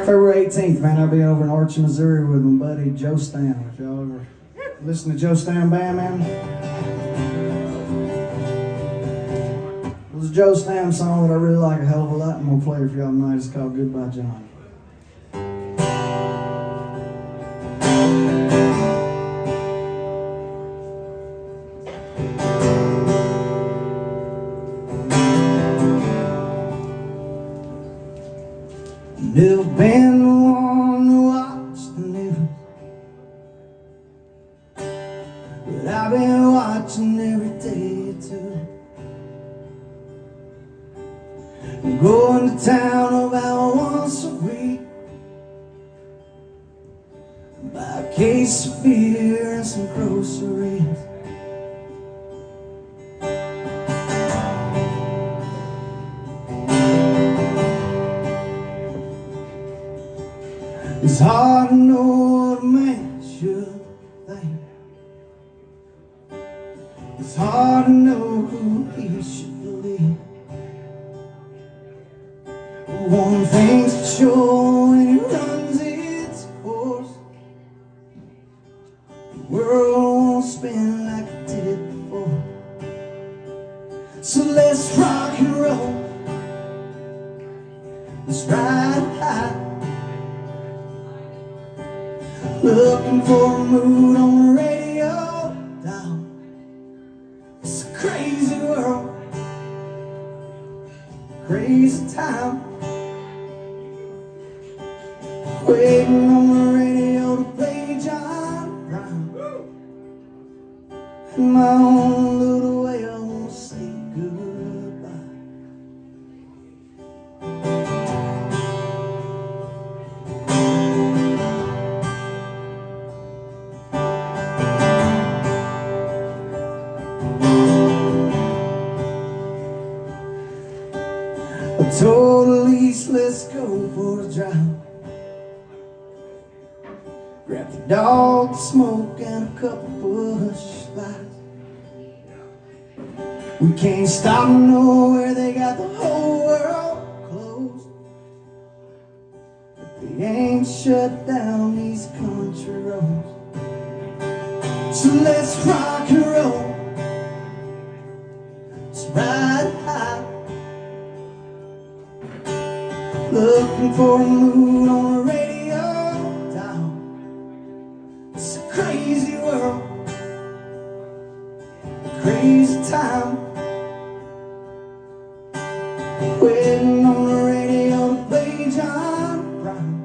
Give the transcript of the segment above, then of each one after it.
February 18th, man, I'll be over in Archie, Missouri with my buddy Joe Stam. If y'all ever listen to Joe Stam Band, man. There's a Joe Stam song that I really like a hell of a lot. I'm going to play it for y'all tonight. It's called Goodbye, John. Never been the one to watch the news, but I've been watching every day or two. I'm going to town about once a week, buy a case of beer and some groceries. It's hard to know what a man should think. It's hard to know who he should believe. One thing's for sure, when it runs its course, the world won't spin like it did before. So let's rock and roll, let's ride high. Looking for a mood on the radio dial. It's a crazy world, crazy time. Waiting on the radio to play John Brown. In my own little way I won't say goodbye. I told Elise, let's go for a drive. Grab the dog, the smoke, and a couple bush lights. We can't stop nowhere, they got the whole world closed, but they ain't shut down these country roads. So let's rock and roll, let's ride high. Looking for a mood on the radio dial. It's a crazy world, a crazy time. Waiting on the radio to play John Brown.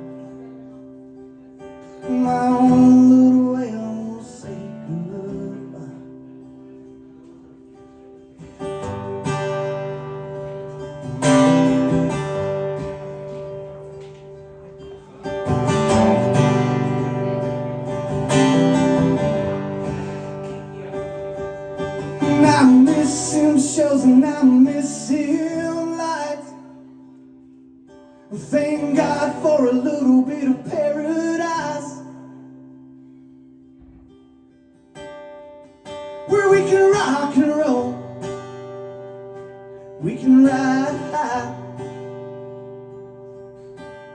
In my own little way I won't say goodbye. I miss him shows and I miss him lights. Thank God for a little bit of paradise, where we can rock and roll, we can ride high,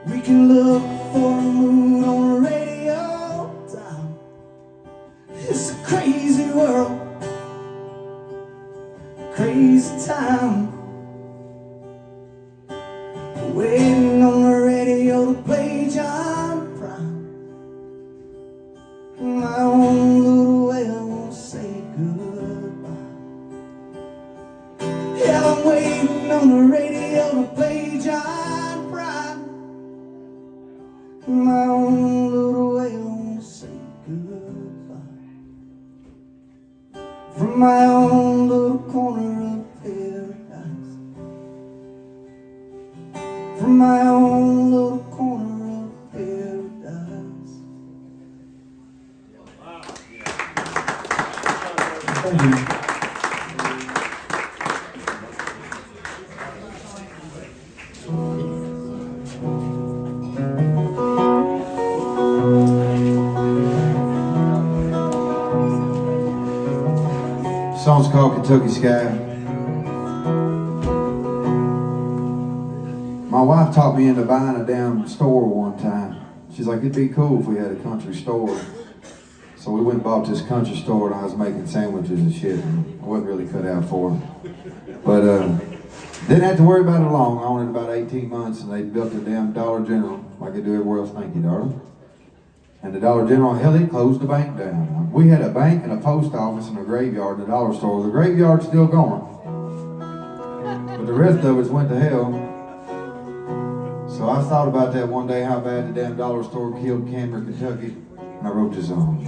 we can look for a mood on the radio dial. It's a crazy world, crazy time. Waiting on the radio to play John Brown. In my own little way I won't say goodbye. Yeah, I'm waiting on the radio to play John Brown. In my own little way I won't say goodbye. From my own little corner of paradise, from my own little corner of paradise. Thank you. The song's called Kentucky Sky. My wife talked me into buying a damn store one time. She's like, it'd be cool if we had a country store. So we went and bought this country store, and I was making sandwiches and shit, and I wasn't really cut out for it. But didn't have to worry about it long. I owned it about 18 months, and they built a damn Dollar General like they do everywhere else. Thank you, darling. And the Dollar General, hell, they closed the bank down. We had a bank and a post office and a graveyard and a dollar store. The graveyard's still going, but the rest of it's went to hell. So I thought about that one day, how bad the damn dollar store killed Camber, Kentucky, and I wrote this song.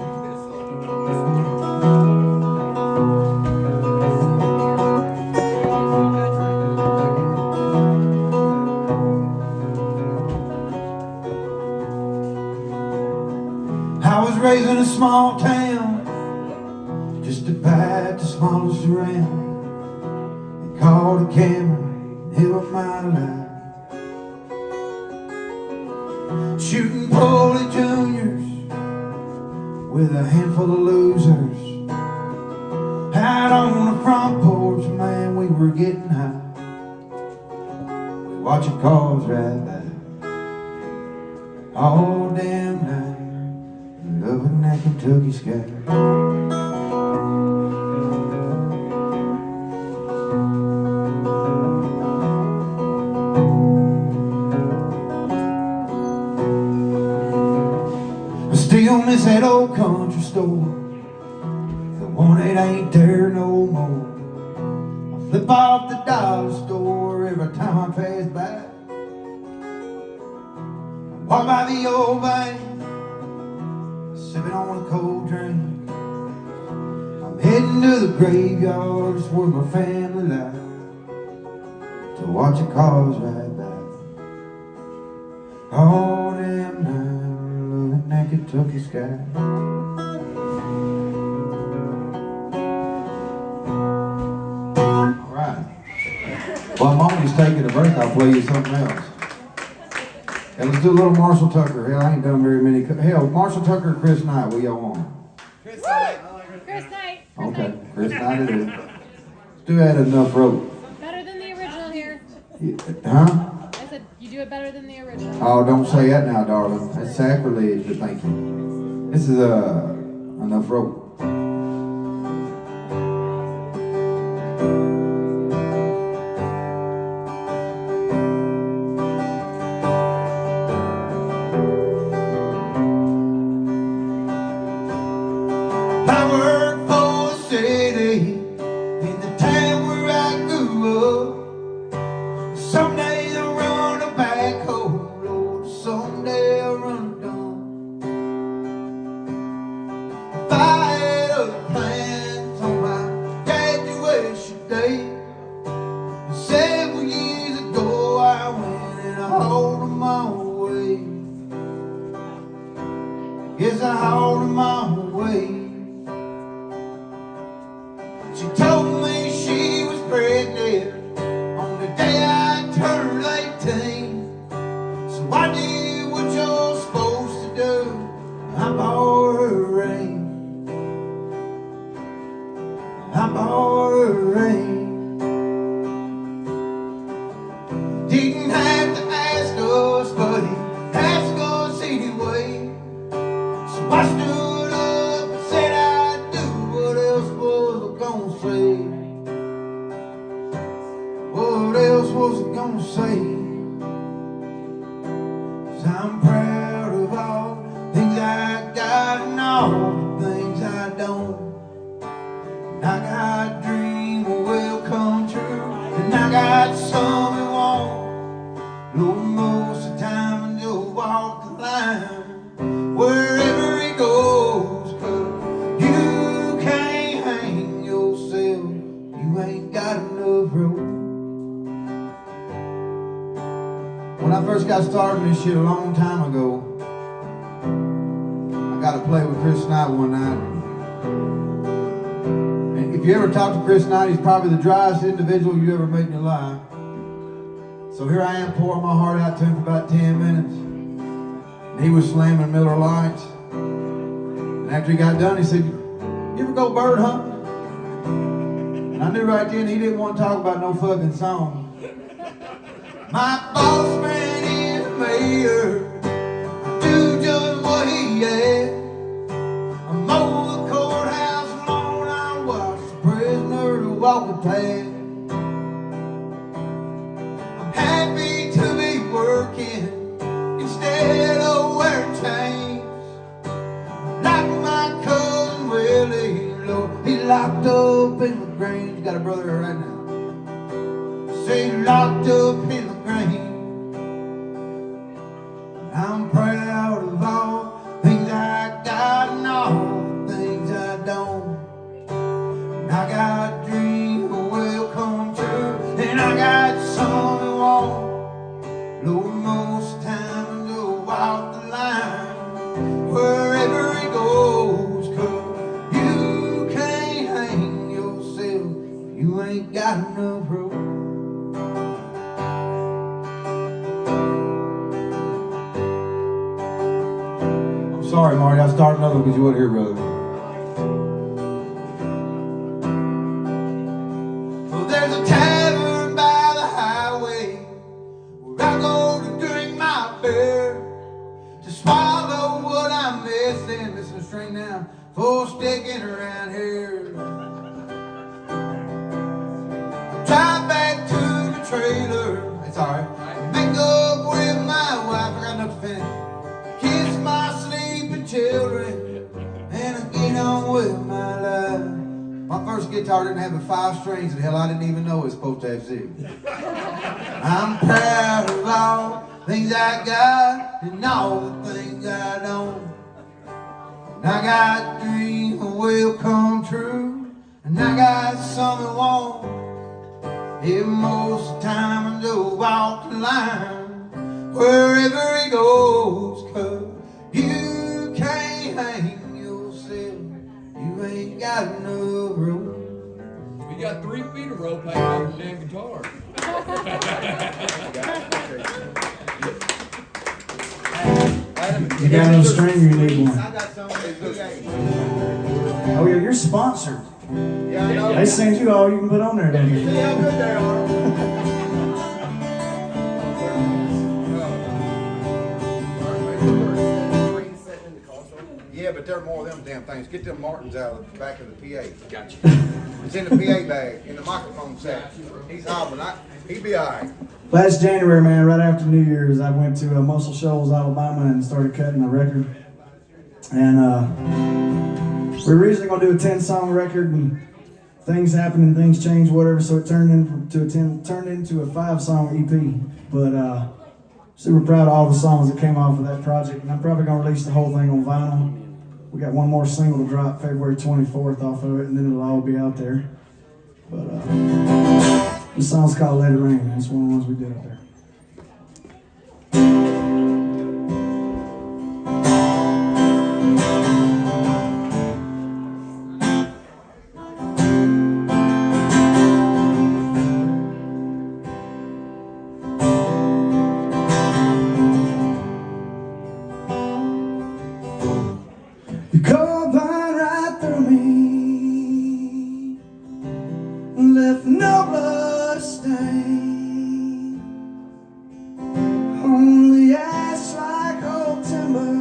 I was raised in a small town, just about the smallest around. They called it Cameron, it was my life. Shooting poorly juniors with a handful of losers. Out on the front porch, man, we were getting high. We watching cars ride by all damn night, loving that Kentucky sky. I still miss that old country store, the one that ain't there no more. I flip off the dollar store every time I pass by. I walk by the old bank, sipping on a cold drink. I'm heading to the graveyard, it's where my family lies, to watch the cars ride by all damn night, loving that Kentucky sky. All right. While Mommy's taking a break, I'll play you something else. Hey, let's do a little Marshall Tucker. Hell, I ain't done very many. Hell, Marshall Tucker or Chris Knight, what y'all want? Chris Knight. Chris Knight. Okay, Chris Knight it is. Let's do that enough rope. Better than the original here. Huh? I said you do it better than the original. Oh, don't say that now, darling. That's sacrilege, but thank you. This is enough rope. Yes, I hauled him my way. She told me she was pregnant on the day I turned 18. So I did what you're supposed to do. I bought her a ring. I bought her a ring. Didn't have to ask us, but he asked us anyway. I stood up and said I'd do. What else was I gonna say? What else was I gonna say? 'Cause I'm proud of all the things I got and all the things I don't. And I got a dream that will come true, and I got some that won't. Lord, most of the time I just walk the line wherever it goes, 'cause you can't hang yourself, you ain't got enough rope. When I first got started in this shit a long time ago, I got to play with Chris Knight one night. And if you ever talk to Chris Knight, he's probably the driest individual you ever met in your life. So here I am pouring my heart out to him for about 10 minutes. And he was slamming Miller Lights. And after he got done, he said, "You ever go bird hunting?" And I knew right then he didn't want to talk about no fucking song. My boss man is the mayor. I do just what he asks. I mow the courthouse lawn. I watch the prisoners walking past. I'm happy to be working instead of wearing chains. Like my cousin Willie, Lord, he's locked up in the Grange. Got a brother here right now. Say locked up in the Grange. I'm proud of all things I got and all the things I don't. And I got dreams that will come true, and I got some that won't. Lord, most time to walk the line wherever it goes, 'cause you can't hang yourself if you ain't got enough rope. Sorry, Marty, I started another because you weren't here, brother. Well, there's a tavern by the highway where I go to drink my beer, to swallow what I'm missing the string now for sticking around here. Drive back to the trailer, it's alright. Make up with my wife, I got enough to finish. Kiss my sleeping children, and I get on with my life. My first guitar didn't have but 5 strings, and hell, I didn't even know it was supposed to have 6. I'm proud of all things I got and all the things I don't. And I got dreams that will come true, and I got some that won't. Yeah, most of the time I do walk the line wherever it goes, 'cause you can't hang yourself, you ain't got no rope. We got 3 feet of rope hanging on the damn guitar. You got no string, you need one. I got some. Oh yeah, you're sponsored. Yeah, I know. They send you all you can put on there, don't See you? how good they are. Yeah, but there are more of them damn things. Get them Martins out of the back of the PA. Gotcha. It's in the PA bag, in the microphone set. He's hobbling. He'd be all right. Last January, man, right after New Year's, I went to Muscle Shoals, Alabama, and started cutting a record. And we were originally going to do a 10-song record, and things happened and things changed, whatever. So it turned into a 5-song EP. But super proud of all the songs that came off of that project, and I'm probably going to release the whole thing on vinyl. We got one more single to drop February 24th off of it, and then it'll all be out there. But the song's called Let It Rain. That's one of the ones we did up there. You called blind right through me, left no blood stain, only ash like old timber,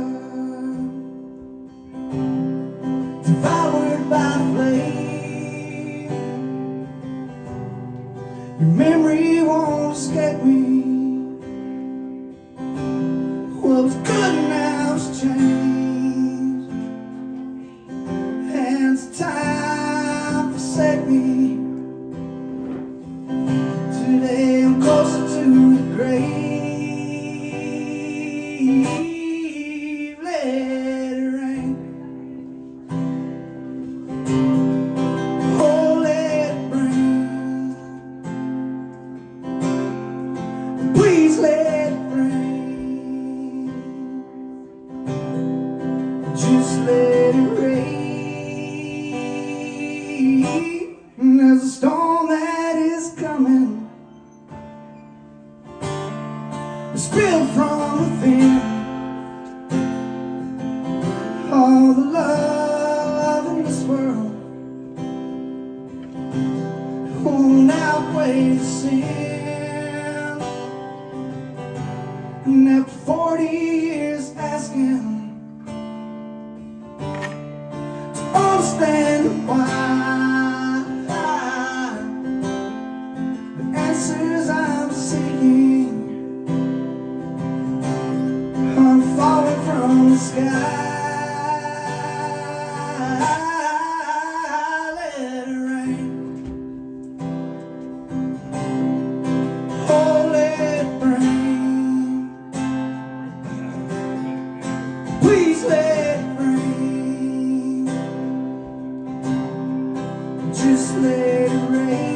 devoured by flame. Your memory won't escape me. What was good now's changed. Time forsake me. Today I'm closer to the grave. Let it rain. Oh, let it rain. Please let it rain. Just let it rain. There's a storm that is coming. It's spilled from within. All the love in this world won't outweigh the sin. And after 40 years asking to understand why, the answers I'm seeking are falling from the sky. Let it rain. Oh, let it rain. Please let it rain. Just let it rain.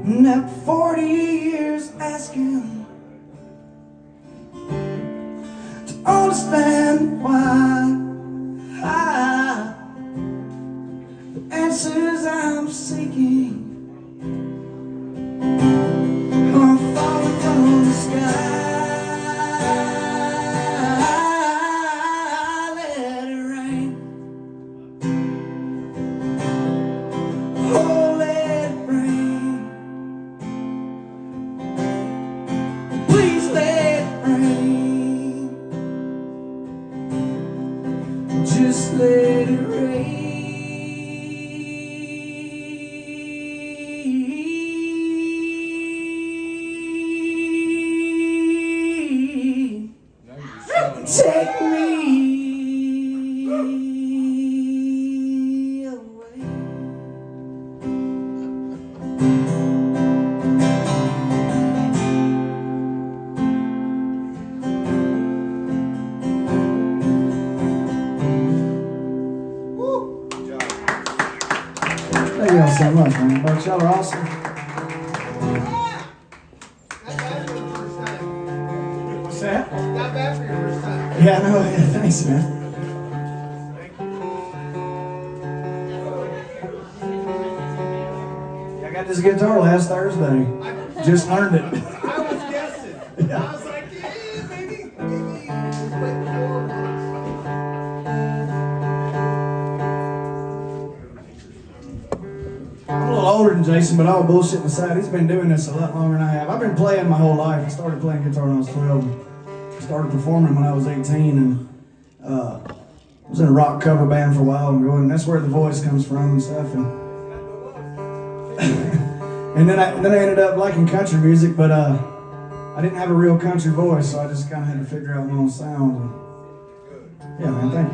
And after 40 years asking to understand why, the answers I'm seeking are falling from the sky. Let it rain. Oh, let it rain. Please let it rain. Just let it rain. Now you're showing off. Take me away. Woo! Good job. Thank y'all so much, man. Folks, y'all are awesome. Not bad for your first time. What's that? Not bad for your first time. Yeah, no, yeah, thanks, man. Yeah, I got this guitar last Thursday. Just learned it. I was guessing. I was like, yeah, maybe. Just wait 4 months. I'm a little older than Jason, but all bullshit aside, he's been doing this a lot longer than I have. I've been playing my whole life. I started playing guitar when I was 12. Started performing when I was 18, and was in a rock cover band for a while and going. That's where the voice comes from and stuff. And and then I ended up liking country music, but I didn't have a real country voice, so I just kind of had to figure out my own sound. And, yeah, man, thank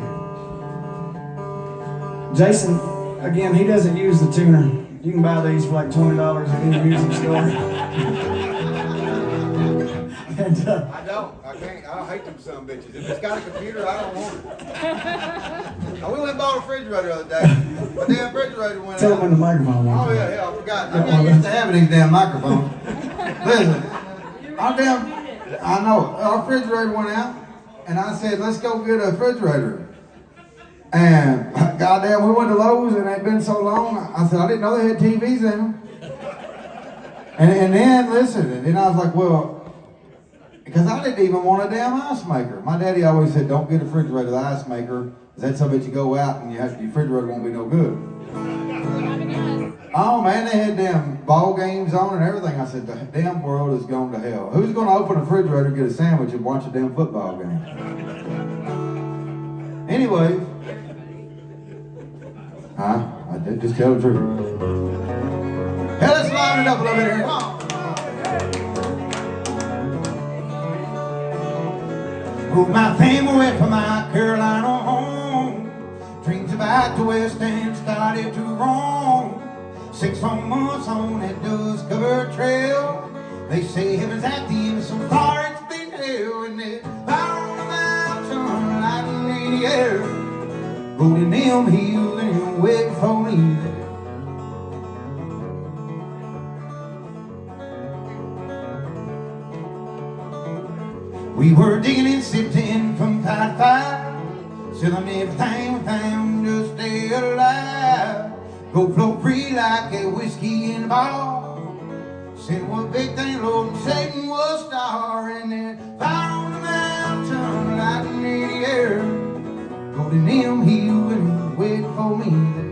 you. Jason, again, he doesn't use the tuner. You can buy these for like $20 at any music store. And I don't. I can't. I hate them son of bitches. If it's got a computer, I don't want it. Now, we went and bought a refrigerator the other day. My damn refrigerator went tell out. him in the microphone. Oh, yeah, I forgot. I'm not used to having these damn microphones. Listen, I know, our refrigerator went out, and I said, let's go get a refrigerator. And goddamn, we went to Lowe's, and it had been so long. I said, I didn't know they had TVs in them. And then, listen, and then I was like, well, because I didn't even want a damn ice maker. My daddy always said, don't get a refrigerator, the ice maker. That's so that you go out and your refrigerator won't be no good. Oh man, they had damn ball games on and everything. I said, the damn world has gone to hell. Who's going to open a refrigerator, get a sandwich, and watch a damn football game? Anyway, I did just tell the truth. Hey, let's line it up a little bit here. Come on. Moved my family away from my Carolina home. Dreams about the West End started to roam. 6 whole months on that dust-covered trail. They say heaven's at the end, so far it's been hell. And they fire on the mountain, lightning in the air. Rolling them hills and waiting for me there. We were digging and sifting from 5 to 5, selling everything we found just stay alive. Go flow free like a whiskey in a bottle. Sin was big thing, Lord, and Satan was star. And then fire on the mountain, lightning in the air. Golden him, he was waiting for me there.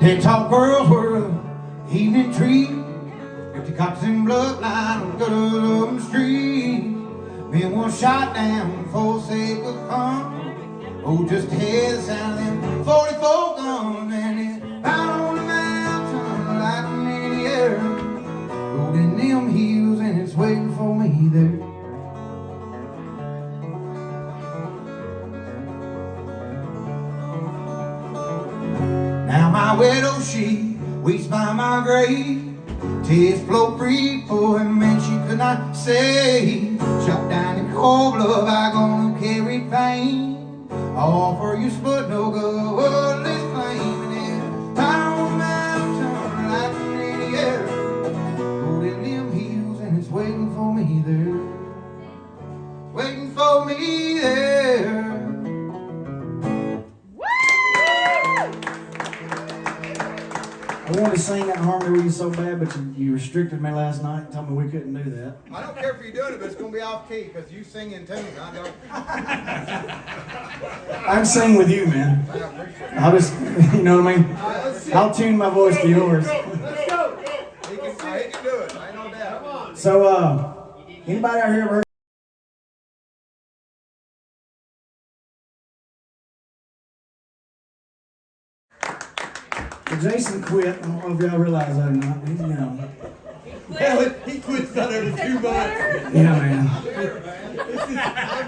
Dead tall girls were the evening tree. If the cops in bloodline on the good of the street. Men was shot down for sake of fun. Oh, just to hear the sound of them 44 guns. And it out on the mountain, lightning in the air. Golden them hills and it's waiting for me there. Now my widow, she waits by my grave. Tears flow free for him and she could not save. Shot down in cold blood, I gonna carry pain. All for you split no good, worthless flame. And then fire on the mountain, lightning in the air. Holding them hills and it's waiting for me there. Waiting for me there. I wanted to sing that harmony with you so bad, but you restricted me last night and told me we couldn't do that. I don't care if you're doing it, but it's gonna be off key because you sing in tune. I don't. I can sing with you, man. I appreciate it. I'll just, you know what I mean? I'll tune my voice to yours. He can do it. I know that. So, anybody out here ever heard? Well, Jason quit. I don't know if y'all realize that or not. He's, you know. Hell, he quits not every 2 months. Yeah, man.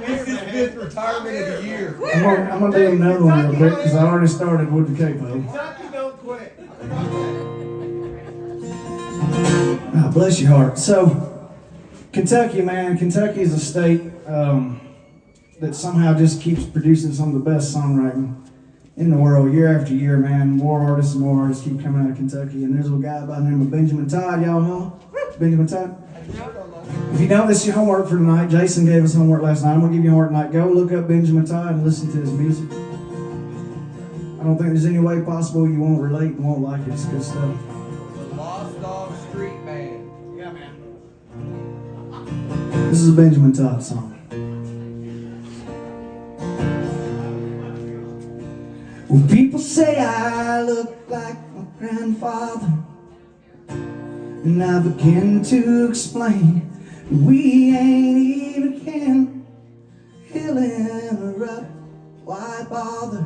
This is his 5th retirement of the year. I'm gonna do another one real quick because I already started with the capo. Kentucky don't quit. Oh, bless your heart. So, Kentucky, man. Kentucky is a state that somehow just keeps producing some of the best songwriting in the world, year after year, man. More artists and more artists keep coming out of Kentucky. And there's a guy by the name of Benjamin Todd. Y'all know Benjamin Todd? If you don't, this is your homework for tonight. Jason gave us homework last night. I'm going to give you homework tonight. Go look up Benjamin Todd and listen to his music. I don't think there's any way possible you won't relate and won't like it. It's good stuff. Lost Dog Street Band. Yeah, man. This is a Benjamin Todd song. Well, people say I look like my grandfather, and I begin to explain we ain't even kin. He'll interrupt, why bother?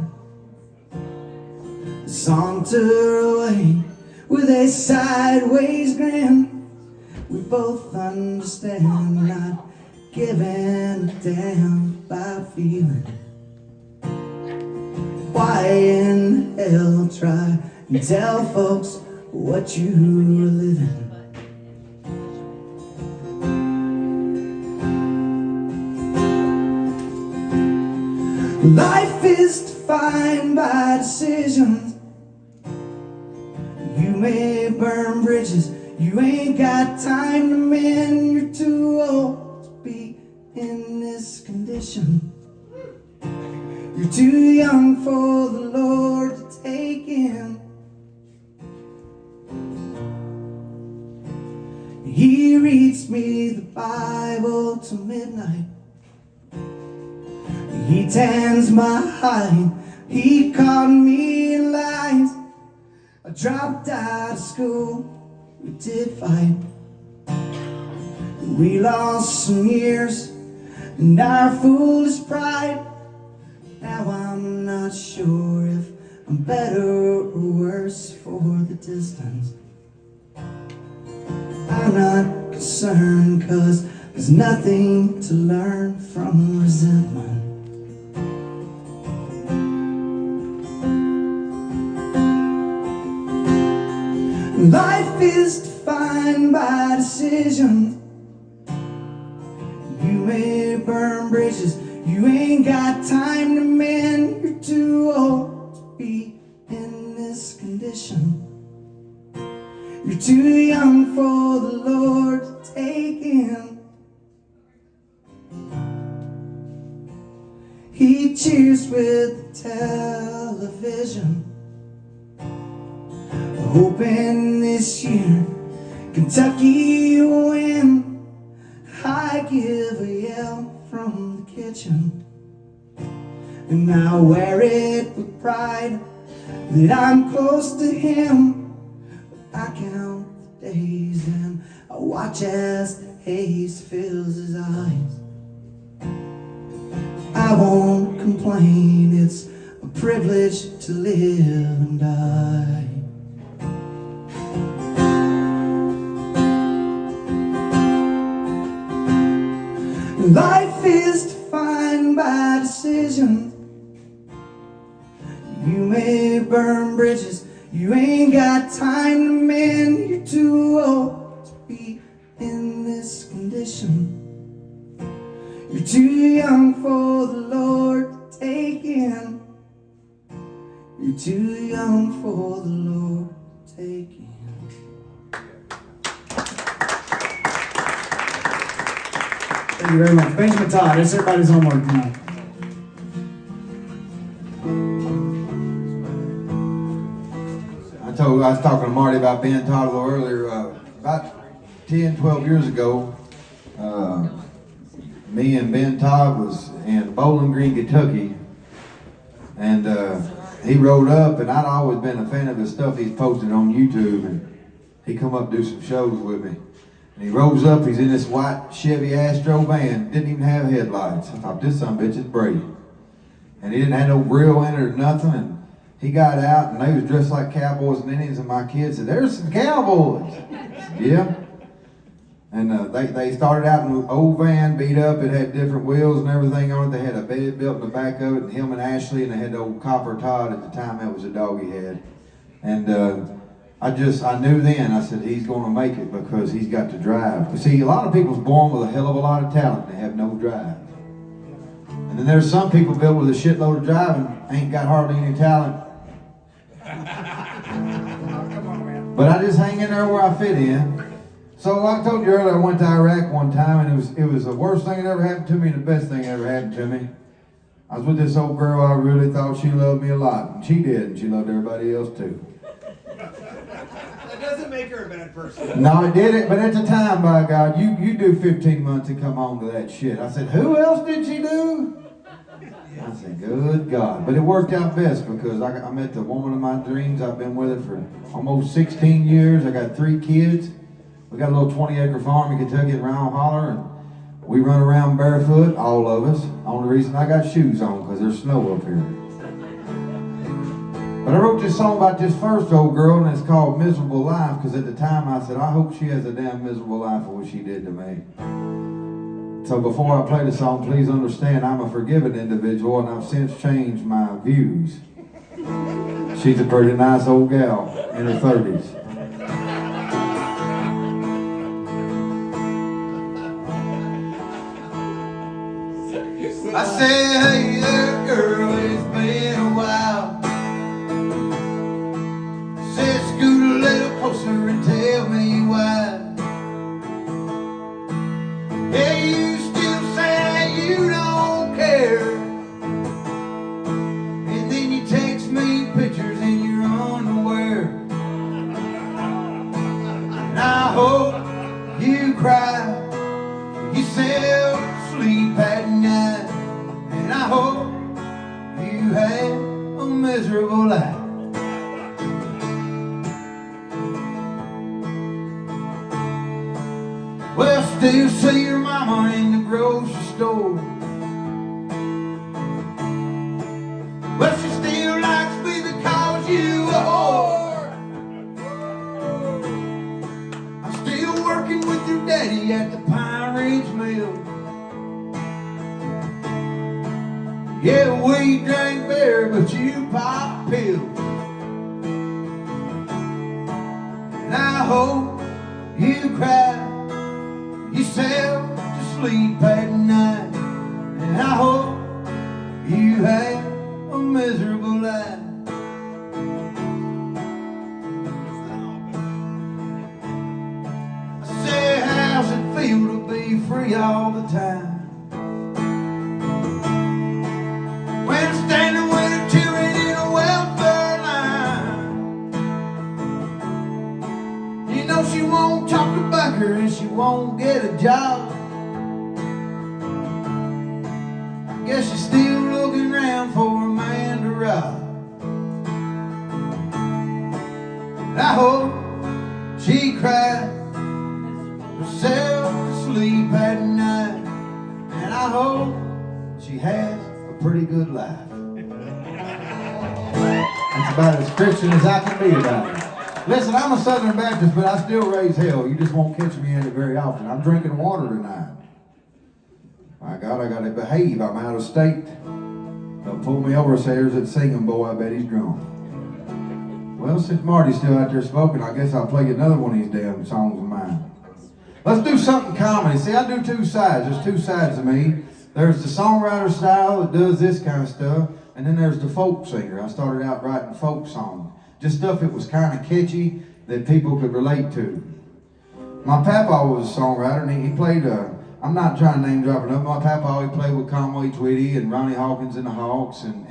Saunter away with a sideways grin. We both understand, not giving a damn by feeling. Why in hell try and tell folks what you are living? Life is defined by decisions. You may burn bridges you ain't got time to mend. You're too old to be in this condition. You're too young for the Lord to take in. He reads me the Bible till midnight. He tans my hide. He caught me in lies. I dropped out of school. We did fight. We lost some years and our foolish pride. Now I'm not sure if I'm better or worse for the distance. I'm not concerned, 'cause there's nothing to learn from resentment. Life is defined by decisions. You may burn bridges you ain't got time to mend. You're too old to be in this condition. You're too young for the Lord to take in. cheers with the television, hoping this year Kentucky will win. I give a yell from the kitchen, and I wear it with pride that I'm close to him. I count the days and I watch as the haze fills his eyes. I won't complain, it's a privilege to live and die. Life is defined by decisions. You may burn bridges you ain't got time to mend. You're too old to be in this condition. You're too young for the Lord to take in. You're too young for the Lord to take in. Thank you very much. Benjamin Todd, it's everybody's homework tonight. I was talking to Marty about Ben Todd a little earlier. About 10, 12 years ago, me and Ben Todd was in Bowling Green, Kentucky, and he rode up, and I'd always been a fan of the stuff he's posted on YouTube, and he come up and do some shows with me. And he rolls up, he's in this white Chevy Astro van, didn't even have headlights. I thought, this son of a bitch is brave. And he didn't have no grill in it or nothing, and he got out, and they was dressed like cowboys and Indians, and my kids said, there's some cowboys. Yeah. And they started out in an old van, beat up. It had different wheels and everything on it. They had a bed built in the back of it, and him and Ashley, and they had the old Copper Todd at the time. That was a dog he had. And I knew then, I said, he's going to make it because he's got to drive. You see, a lot of people's born with a hell of a lot of talent. They have no drive. And then there's some people built with a shitload of drive and ain't got hardly any talent. But I just hang in there where I fit in. So I told you earlier, I went to Iraq one time, and it was the worst thing that ever happened to me and the best thing that ever happened to me. I was with this old girl, I really thought she loved me a lot. And she did, and she loved everybody else too. That doesn't make her a bad person. No, it didn't, but at the time, by God, you do 15 months and come home to that shit. I said, who else did she do? I said, good God. But it worked out best because I met the woman of my dreams. I've been with her for almost 16 years. I got 3 kids. We got a little 20-acre farm in Kentucky in Round Holler, and we run around barefoot, all of us. Only reason I got shoes on because there's snow up here. But I wrote this song about this first old girl, and it's called Miserable Life, because at the time I said, I hope she has a damn miserable life for what she did to me. So before I play the song, please understand I'm a forgiving individual, and I've since changed my views. She's a pretty nice old gal in her 30s. I said, hey there, girl, it's been a while. Said, scoot a little closer and tell me why. Yeah, you still say you don't care, and then you text me pictures in your underwear. And I hope you cry yourself to sleep at night. And I hope you had a miserable life. Well, still see your mama in the grocery store. Well, she still likes me because you a whore. I'm still working with your daddy at the Pine Ridge Mill. Yeah, we drink beer, but you pop pills. And I hope you cry yourself to sleep at night. And I hope you have a miserable life. I say, how's it feel to be free all the time? her and she won't get a job. I guess she's still looking around for a man to rob. I hope she cried herself to sleep at night, and I hope she has a pretty good life. That's about as Christian as I can be about it. Listen, I'm a Southern Baptist, but I still raise hell. You just won't catch me in it very often. I'm drinking water tonight. My God, I gotta behave. I'm out of state. They'll pull me over and say, "There's that singing boy, I bet he's drunk." Well, since Marty's still out there smoking, I guess I'll play you another one of these damn songs of mine. Let's do something comedy. See, I do two sides. There's two sides of me. There's the songwriter style that does this kind of stuff, and then there's the folk singer. I started out writing folk songs. Just stuff that was kind of catchy that people could relate to. My papa was a songwriter, and he played, I'm not trying to name drop enough, my papa, he played with Conway Twitty and Ronnie Hawkins and the Hawks and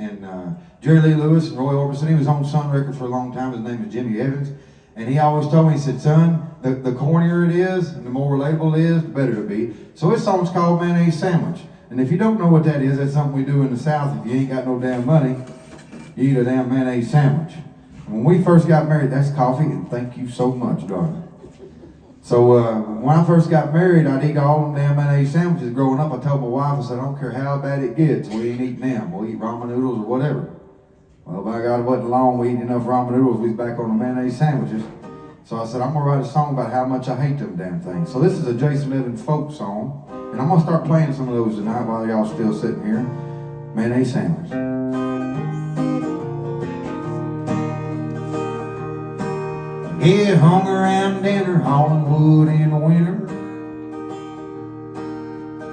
Jerry Lee Lewis and Roy Orbison. He was on Sun Records for a long time. His name is Jimmy Evans. And he always told me, he said, "Son, the cornier it is and the more relatable it is, the better it'll be." So this song's called Mayonnaise Sandwich. And if you don't know what that is, that's something we do in the South. If you ain't got no damn money, you eat a damn mayonnaise sandwich. When we first got married, that's coffee, and thank you so much, darling. So when I first got married, I'd eat all them damn mayonnaise sandwiches. Growing up, I told my wife, I said, "I don't care how bad it gets, we ain't eating them. We'll eat ramen noodles or whatever." Well, by God, it wasn't long. We eat enough ramen noodles, we was back on the mayonnaise sandwiches. So I said, I'm going to write a song about how much I hate them damn things. So this is a Jason Evans folk song, and I'm going to start playing some of those tonight while y'all still sitting here. Mayonnaise Sandwich. Get hung around dinner, hauling wood in the winter,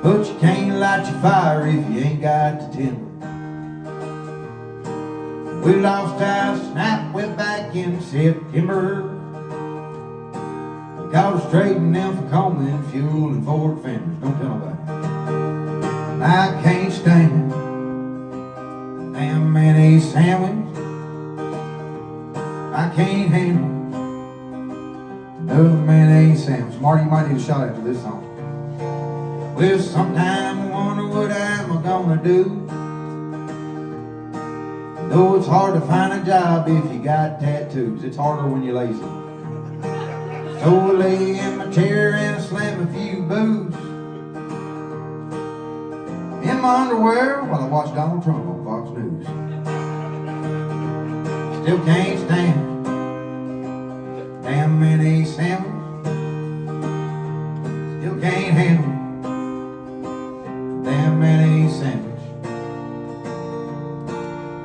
but you can't light your fire if you ain't got the timber. We lost our snap, we're back in September. Caught us trading them for Coleman fuel and Ford fenders. Don't tell nobody. I can't stand damn mayonnaise sandwich. I can't handle another mayonnaise sandwich. Marty, you might need a shot after this song. Well, sometime I wonder what I'm gonna do. Though it's hard to find a job if you got tattoos. It's harder when you're lazy. So I lay in my chair and I slam a few booze in my underwear while I watch Donald Trump on Fox News. Still can't stand damn mayonnaise sandwich. Still can't handle damn mayonnaise sandwich.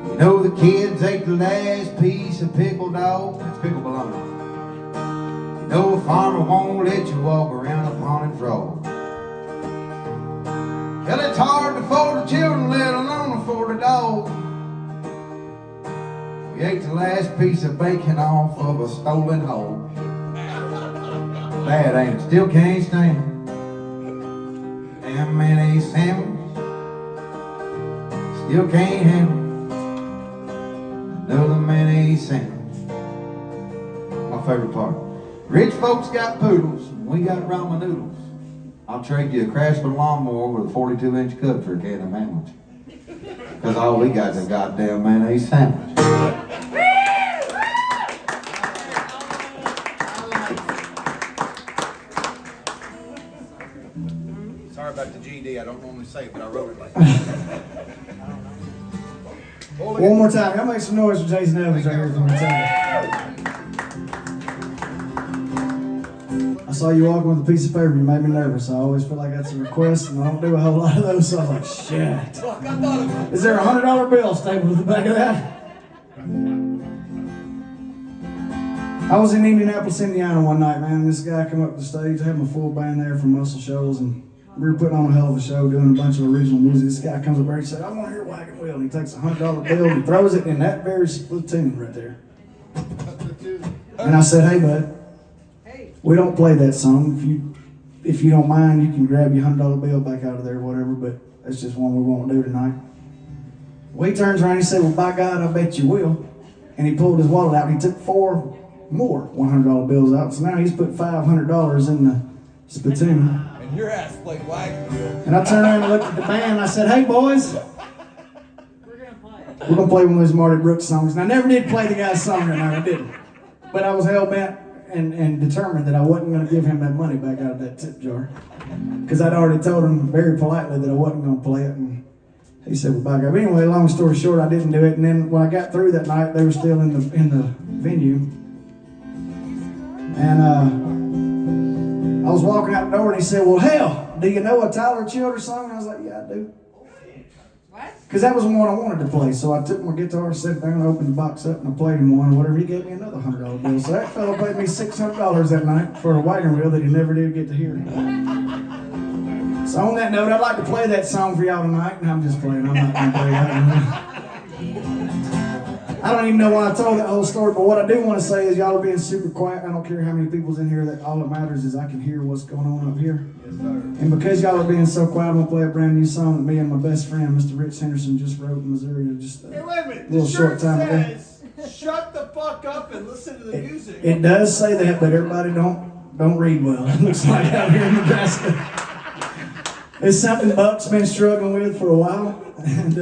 You know the kids ate the last piece of pickled dog. That's pickled bologna. You know a farmer won't let you walk around a pond frog. Hell, it's hard to for the children, let alone for the dog. We ate the last piece of bacon off of a stolen hog. Bad, ain't it? Still can't stand damn mayonnaise sandwich. Still can't handle another mayonnaise sandwich. My favorite part. Rich folks got poodles, and we got ramen noodles. I'll trade you a Craftsman lawnmower with a 42-inch cut for a can of sandwich. Because all we got is a goddamn mayonnaise sandwich. Sorry about the GD. I don't normally say it, but I wrote it like that. One more time. Y'all make some noise for Jason Evans right here from the time. I saw you walking with a piece of paper. You made me nervous. I always feel like that's a request, and I don't do a whole lot of those. So I'm like, shit. Look, I thought of it. Is there a $100 bill stapled to the back of that? I was in Indianapolis, Indiana one night, man. This guy come up to the stage. I had my full band there from Muscle Shoals, and we were putting on a hell of a show, doing a bunch of original music. This guy comes up there and said, "I want to hear Wagon Wheel." And he takes a $100 bill and throws it in that very platoon right there. And I said, "Hey, bud, we don't play that song. If you don't mind, you can grab your $100 bill back out of there, whatever, but that's just one we won't do tonight." Well, he turns around and he said, "Well, by God, I bet you will." And he pulled his wallet out and he took 4 more $100 bills out. So now he's put $500 in spittoon. And your ass played wagon wheel. And I turned around and looked at the band and I said, "Hey boys, we're gonna play one of those MarDe Brooks songs." And I never did play the guy's song that night, I didn't. But I was hell bent and determined that I wasn't gonna give him that money back out of that tip jar. Because I'd already told him very politely that I wasn't gonna play it, and he said, "Well, back up." Anyway, long story short, I didn't do it. And then when I got through that night, they were still in the venue. And I was walking out the door and he said, "Well, hell, do you know a Tyler Childers song?" And I was like, "Yeah, I do." Because that was the one I wanted to play. So I took my guitar, sat down, opened the box up, and I played him one or whatever. He gave me another $100 bill. So that fellow paid me $600 that night for a wagon wheel that he never did get to hear. So on that note, I'd like to play that song for y'all tonight. And I'm just playing. I'm not going to play that. I don't even know why I told that whole story, but what I do want to say is y'all are being super quiet. I don't care how many people's in here. That all that matters is I can hear what's going on up here. Yes, sir. And because y'all are being so quiet, I'm going to play a brand new song that me and my best friend, Mr. Rich Henderson, just wrote in Missouri just Hey, wait a minute. little The short shirt time ago. says, "Shut the fuck up and listen to the music." It does say that, but everybody don't read well. It looks like out here in Nebraska. It's something Buck's been struggling with for a while. And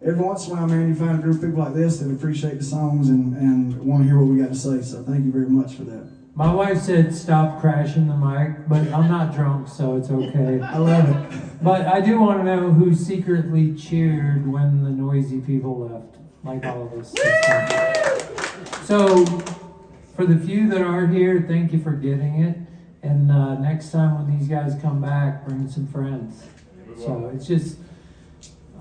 every once in a while, man, you find a group of people like this that appreciate the songs and want to hear what we got to say. So thank you very much for that. My wife said stop crashing the mic, but I'm not drunk, so it's okay. I love it. But I do want to know who secretly cheered when the noisy people left, like all of us. So, for the few that are here, thank you for getting it. And next time when these guys come back, bring some friends. So it's just,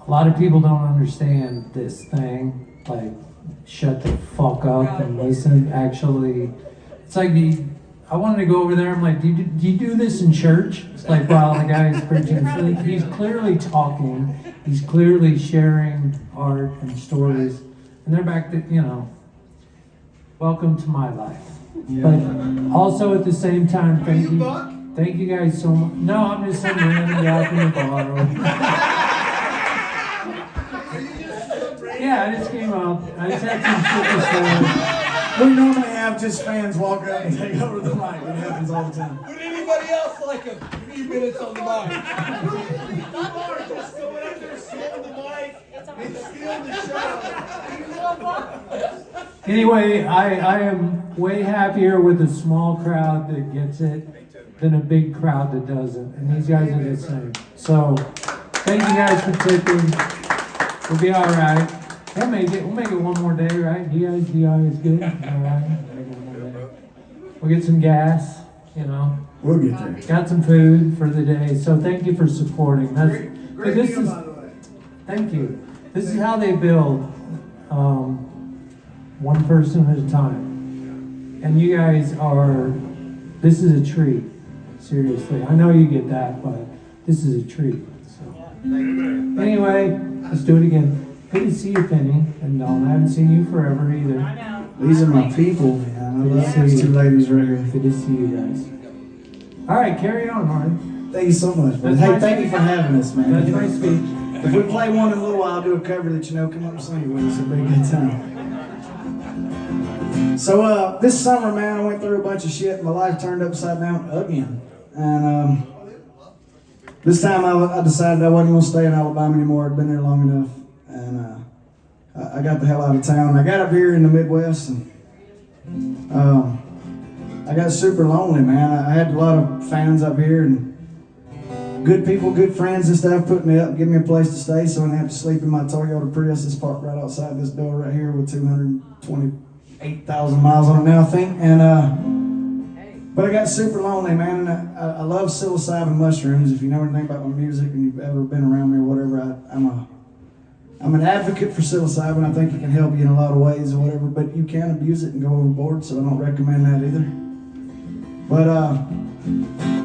a lot of people don't understand this thing. Like, shut the fuck up and listen. Actually, it's like I wanted to go over there. I'm like, do you do this in church? It's like while the guy is preaching, so he's clearly talking. He's clearly sharing art and stories. And they're back to, welcome to my life. But also at the same time, thank you guys so much. No, I'm just some random guy from the bar. Yeah, I just came up. I just had some shit to say. We normally have just fans walk up and take over the mic. It happens all the time. Would anybody else like a few minutes on the mic? You are just going up there, stealing the mic, and stealing the show. Anyway, I am way happier with a small crowd that gets it than a big crowd that doesn't. And these guys are the same. So, thank you guys for tipping. We'll be all right. We'll make it one more day, right? You guys good? All right. We'll make it one more day. We'll get some gas, We'll get there. Got some food for the day. So thank you for supporting. Great This deal, is, by the way. thank you. This is how they build, one person at a time. And you guys this is a treat. Seriously. I know you get that, but this is a treat. So. Anyway, let's do it again. Good to see you, Penny and Dawn. I haven't seen you forever either. I know. These are my people, man. I love these two ladies right here. Good to see you guys. All right, carry on, Marty. Thank you so much, man. That's Hey, my thank you speech. for having us, man. That's my speech. If we play one in a little while, I'll do a cover that come up and sing it with us. It'll be a good time. So, this summer, man, I went through a bunch of shit. My life turned upside down again. And this time I decided I wasn't going to stay in Alabama anymore. I'd been there long enough. And I got the hell out of town. I got up here in the Midwest, and I got super lonely, man. I had a lot of fans up here, and good people, good friends and stuff put me up, give me a place to stay, so I didn't have to sleep in my Toyota Prius that's parked right outside this door right here with 228,000 miles on it now, I think. And but I got super lonely, man. And I love psilocybin mushrooms. If you know anything about my music and you've ever been around me or whatever, I'm an advocate for psilocybin. I think it can help you in a lot of ways or whatever, but you can abuse it and go overboard, so I don't recommend that either. But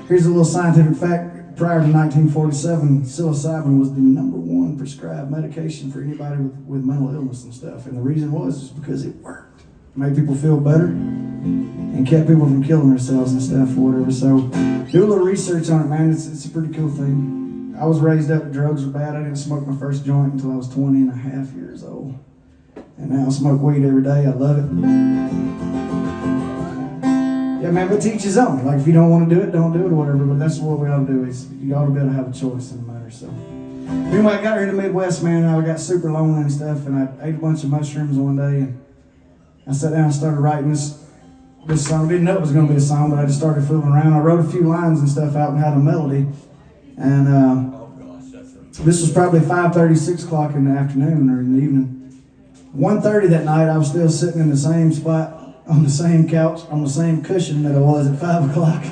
here's a little scientific fact. Prior to 1947, psilocybin was the #1 prescribed medication for anybody with mental illness and stuff. And the reason was because it worked. It made people feel better and kept people from killing themselves and stuff or whatever. So do a little research on it, man. It's a pretty cool thing. I was raised up, drugs were bad. I didn't smoke my first joint until I was 20 and a half years old. And now I smoke weed every day. I love it. Yeah, man, but teach his own. Like, if you don't want to do it, don't do it or whatever. But that's what we ought to do. Is you ought to be able to have a choice in the matter. So, anyway, I got here in the Midwest, man. I got super lonely and stuff, and I ate a bunch of mushrooms one day, and I sat down and started writing this song. I didn't know it was going to be a song, but I just started fooling around. I wrote a few lines and stuff out and had a melody, and this was probably 5:30, 6 o'clock in the afternoon or in the evening. 1:30 that night, I was still sitting in the same spot, on the same couch, on the same cushion that I was at 5 o'clock.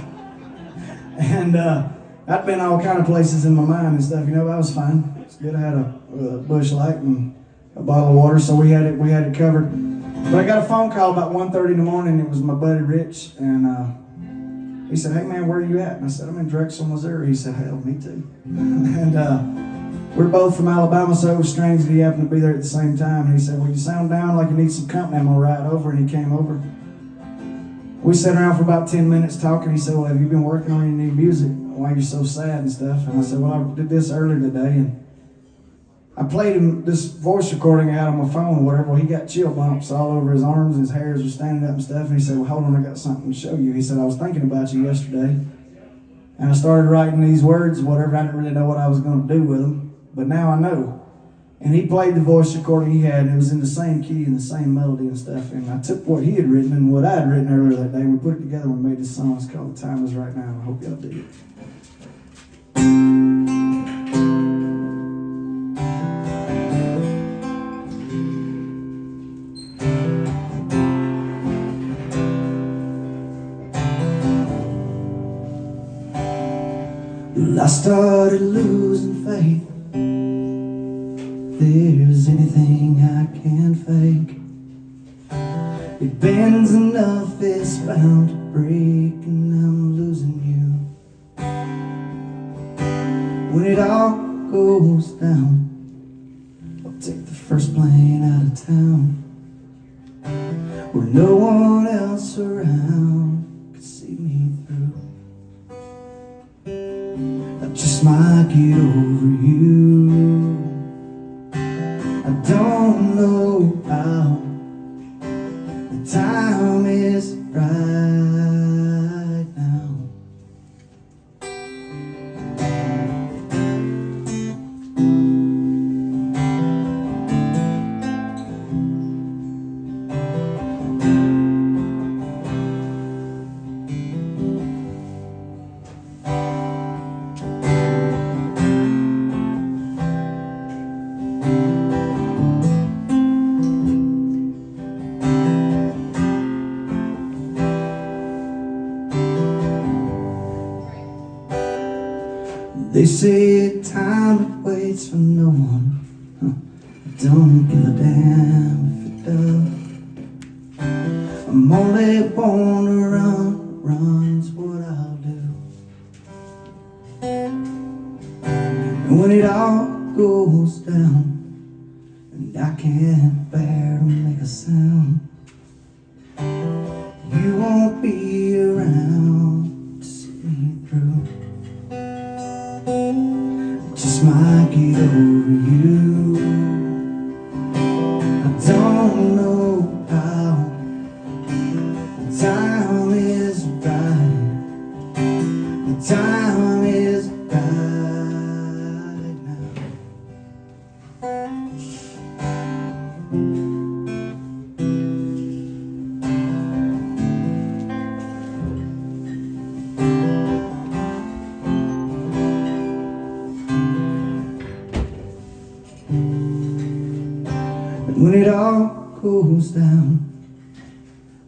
And I'd been all kind of places in my mind and stuff, you know, but I was fine. It's good. I had a bush light and a bottle of water, so we had it covered. But I got a phone call about 1:30 in the morning. It was my buddy Rich, and he said, "Hey man, where are you at?" And I said, "I'm in Drexel, Missouri." He said, "Hell, me too." And we're both from Alabama, so it was strange that he happened to be there at the same time. And he said, "Well, you sound down like you need some company. I'm gonna ride over." And he came over. We sat around for about 10 minutes talking. He said, "Well, have you been working on any music? Why are you so sad and stuff?" And I said, "Well, I did this earlier today." And I played him this voice recording I had on my phone or whatever. Well, he got chill bumps all over his arms. His hairs were standing up and stuff. And he said, "Well, hold on, I got something to show you." He said, "I was thinking about you yesterday. And I started writing these words, whatever. I didn't really know what I was going to do with them. But now I know." And he played the voice recording he had, and it was in the same key and the same melody and stuff. And I took what he had written and what I had written earlier that day, and we put it together and we made this song. It's called "The Time Is Right Now." I hope y'all dig it. Well, I started losing faith. There's anything I can fake. It bends enough, it's bound to break, and I'm losing you. When it all goes down, I'll take the first plane out of town, where no one else around could see me through. I just might get over you. I don't know how. The time is right now. They say time waits for no one. I don't give a damn if it does. I'm only born to run, run's what I'll do. And when it all goes down, and I can't bear to make a sound, you won't be around to see me through. Just might get over you. I don't know how. The time is right. The time is right now. When it all goes down,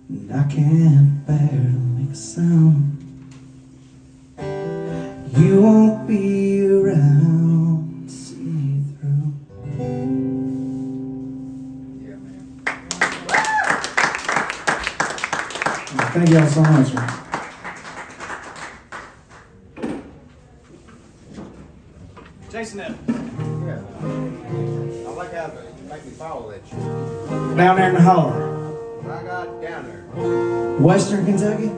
and I can't bear to make a sound, you won't be around to see me through. Yeah, man. Thank y'all so much, man. Jason Evans. Yeah. I like how you make me follow that shit. Down there in the holler. I got down there. Western Kentucky?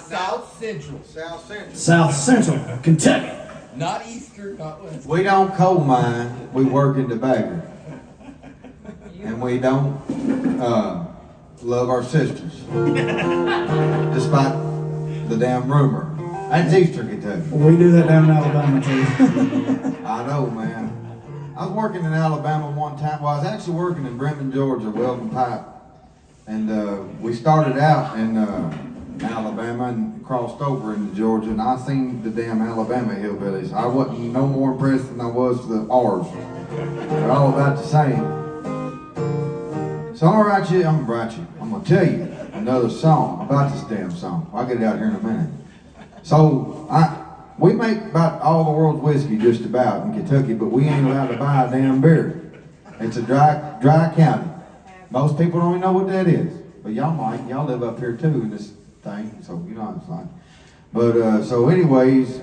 South Central. South Central. South Central Kentucky. Not Eastern, not West. We don't coal mine, we work in tobacco. And we don't love our sisters. Despite the damn rumor. That's Easter Kentucky. We do that down in Alabama too. I know, man. I was working in Alabama one time. Well, I was actually working in Bremen, Georgia, welding pipe. And we started out in Alabama and crossed over into Georgia, and I seen the damn Alabama hillbillies. I wasn't no more impressed than I was the R's. They're all about the same. So I'm gonna tell you another song about this damn song. I'll get it out here in a minute. So we make about all the world's whiskey just about in Kentucky, but we ain't allowed to buy a damn beer. It's a dry county. Most people don't even know what that is, but y'all might. Y'all live up here too in this thing, so you know what it's like. But so anyways,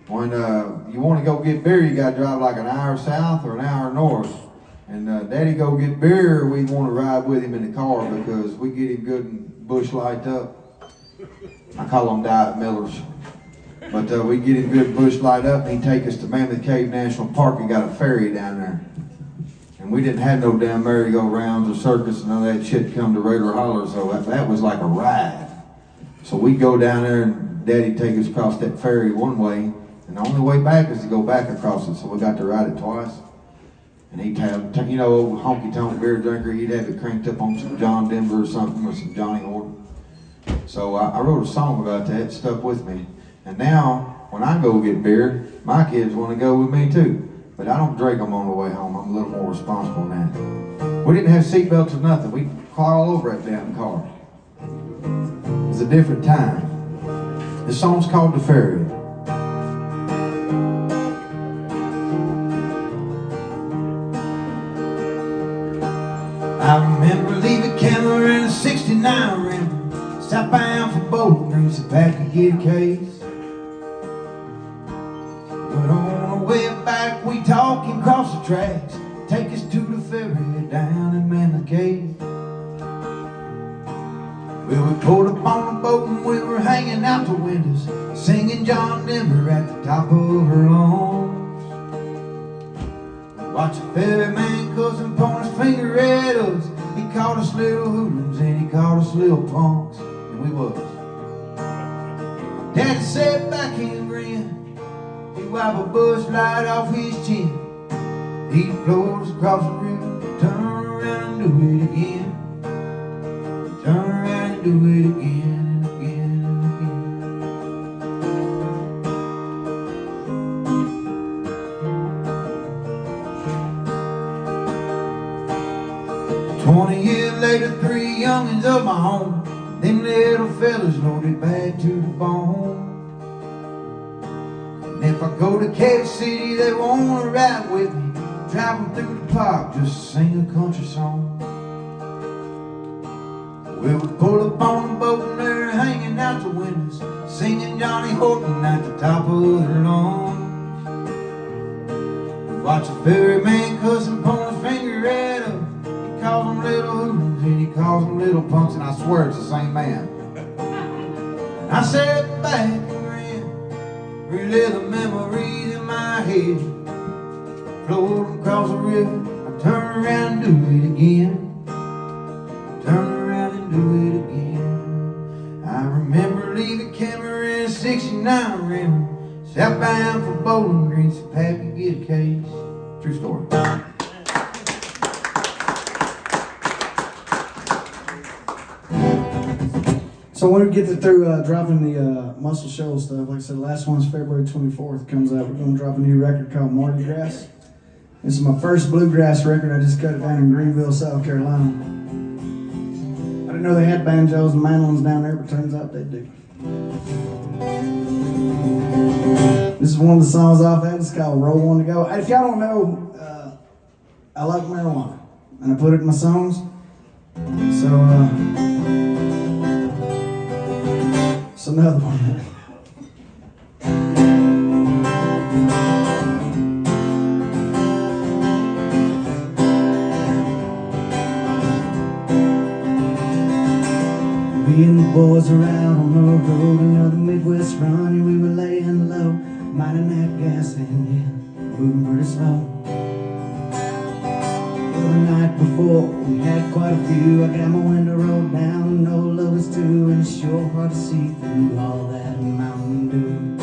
when you want to go get beer, you got to drive like an hour south or an hour north. And Daddy go get beer, we want to ride with him in the car because we get him good and bush light up. I call them Diet Millers. But we get him good bush light up, and he take us to Mammoth Cave National Park and got a ferry down there. And we didn't have no damn merry-go-rounds or circus and none of that shit come to Raider Holler, so that was like a ride. So we go down there and Daddy take us across that ferry one way, and the only way back is to go back across it, so we got to ride it twice. And he'd have, you know, old honky-tonk beer drinker, he'd have it cranked up on some John Denver or something, or some Johnny Horton. So I wrote a song about that, it stuck with me. And now, when I go get beer, my kids want to go with me too. But I don't drink them on the way home, I'm a little more responsible than that. We didn't have seatbelts or nothing, we'd fly all over that damn car. It was a different time. This song's called The Ferry. I remember leaving Cameron in a 69 Rim, southbound for Bowling Green, so back to get a case. But on the way back, we talking across the tracks, take us to the ferry down in Mammoth Cave. Well, we pulled up on the boat and we were hanging out the windows, singing John Denver at the top of her lungs. Watch a ferryman cousin point his finger at us. He called us little hoodlums and he called us little punks, and we was. Daddy sat back and grinned. He wiped a bush light off his chin. He float us across the river, turn around and do it again. Turn around and do it again and again and again. 20 years later, 3 youngins of my own. Them little fellas loaded bad to the bone. And if I go to Kansas City, they wanna ride with me. Driving through the park, just sing a country song. Well, we pull up on the boat and they're hanging out the windows, singing Johnny Horton at the top of their lungs. Watch a ferryman cussing, point his finger at us. He calls them little hoodlums and he calls them little punks, and I swear it's the same man. And I sat back and grinned, relive the memories in my head. Float across the river, I turn around and do it again. Turn around and do it again. I remember leaving Cameron in a 69 Rim, southbound for Bowling Green, so Pat could get a case. True story. So when we get through dropping the Muscle Shoals stuff, like I said, the last one's February 24th, comes out. We're going to drop a new record called MarDe Brooks. This is my first bluegrass record. I just cut it down in Greenville, South Carolina. I didn't know they had banjos and mandolins down there, but turns out they do. This is one of the songs off that. It's called Roll One to Go. If y'all don't know, I like marijuana, and I put it in my songs. So, it's another one. Me and the boys around on the road, another Midwest run, and we were laying low, minding that gas and yeah, moving pretty slow. Well, the night before, we had quite a few. I got my window rolled down, no lovers too, and it's sure hard to see through all that Mountain Dew.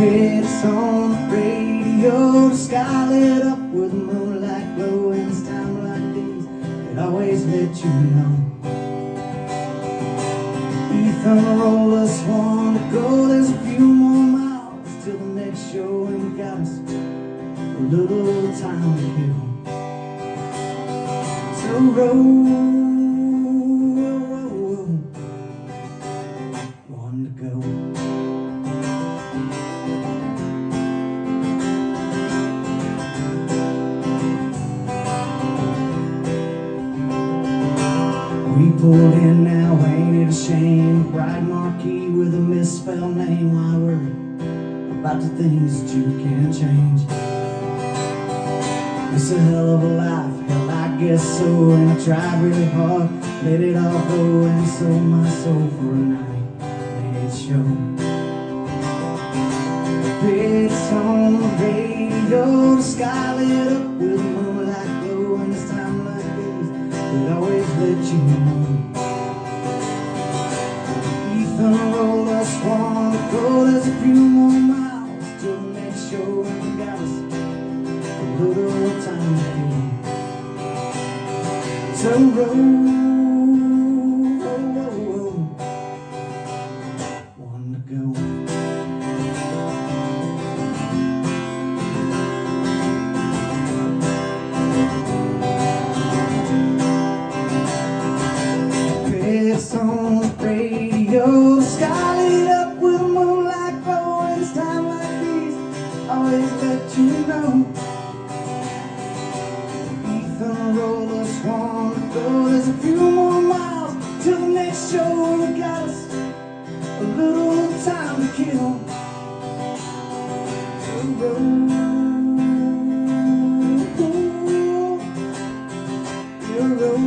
It's on the radio, the sky lit up with moonlight glow, and it's time like these, it always let you know. Ethan rolled us one to go, there's a few more miles till the next show, and we got us a little time to kill. So roll, one to go. We pulled in now, ain't it a shame? Bright marquee with a misspelled name. Why worry about the things that you can't change? It's a hell of a life, hell I guess so. And I tried really hard, let it all go, and sold my soul for a night, made it show. It's on the radio, the sky lit up with moonlight glow, and it's time like this, it always let you know. Ethan rolled us one to go, there's a few more miles till the next show, and we got us a little time to kill. So roll, one to go. It's on the radio, the sky lit up with moonlight glow, and it's time like these, always let you know. Ethan rolled us one to go, there's a few more miles till the next show, and we got us a little time to kill. So roll, you roll.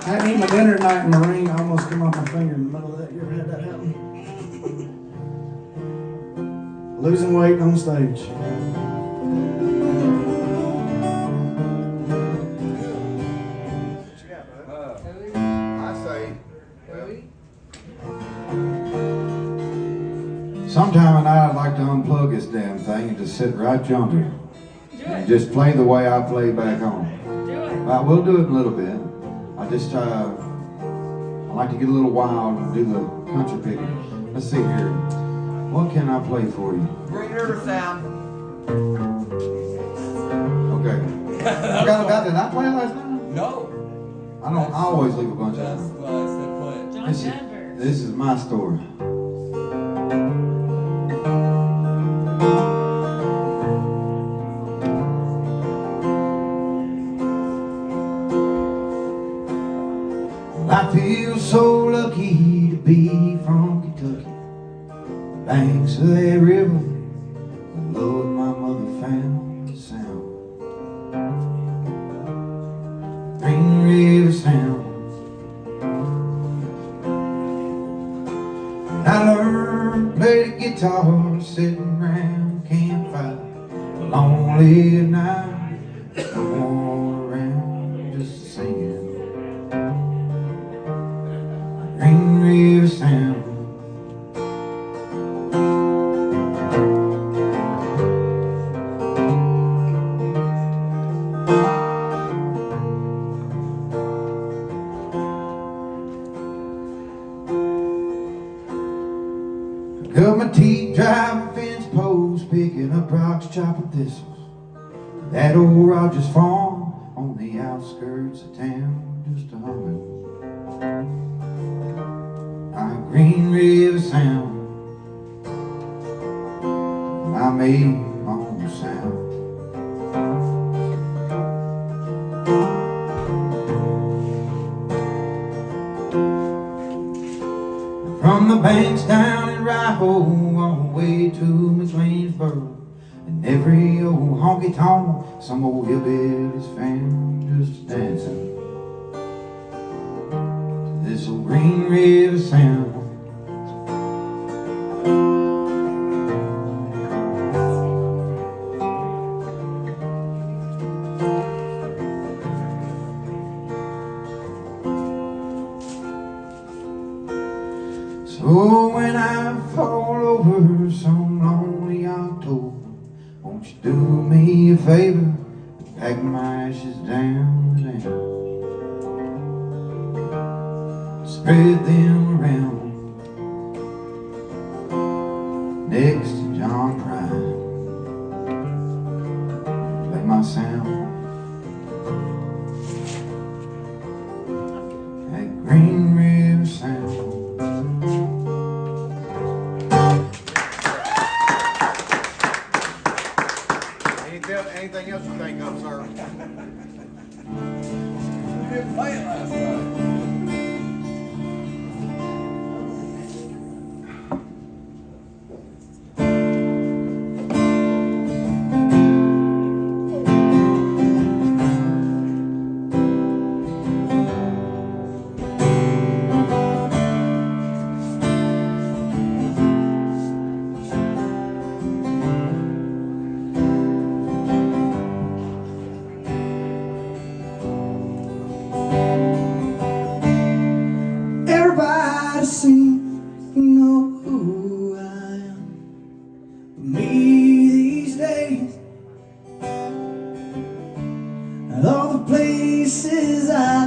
I hadn't eaten my dinner tonight and the ring almost came off my finger in the middle of that. You ever had that happen? Losing weight on stage. I say, sometime at night I'd like to unplug this damn thing and just sit right yonder and just play the way I play back home. Well, we'll do it in a little bit. I like to get a little wild and do the country picking. Let's see here. What can I play for you? Green River Sound. Okay. Forgot about that. Did I play it last night? No. I always leave a bunch of That's them. why I said play it. John Denver. This is my story. I feel so lucky to be from Kentucky, banks of that river, the Lord my mother found the sound, Green River Sound. And I learned to play the guitar sitting around campfire, lonely at night, no one around just singing. Green River Sound. Cut my teeth driving fence posts, picking up rocks, chopping thistles. That old Rogers farm on the outskirts of town, just a humming. Green River Sound. I made my own sound. hillbilly's found just dancing to this old Green River sound. So when I fall over some lonely October, won't you do me a favor and pack my ashes down and spread them around next to John Prine. Play my sound at Green River Sound. Anything else you think of, sir? You didn't play it last time. Everybody seems to know who I am. But me these days, and all the places I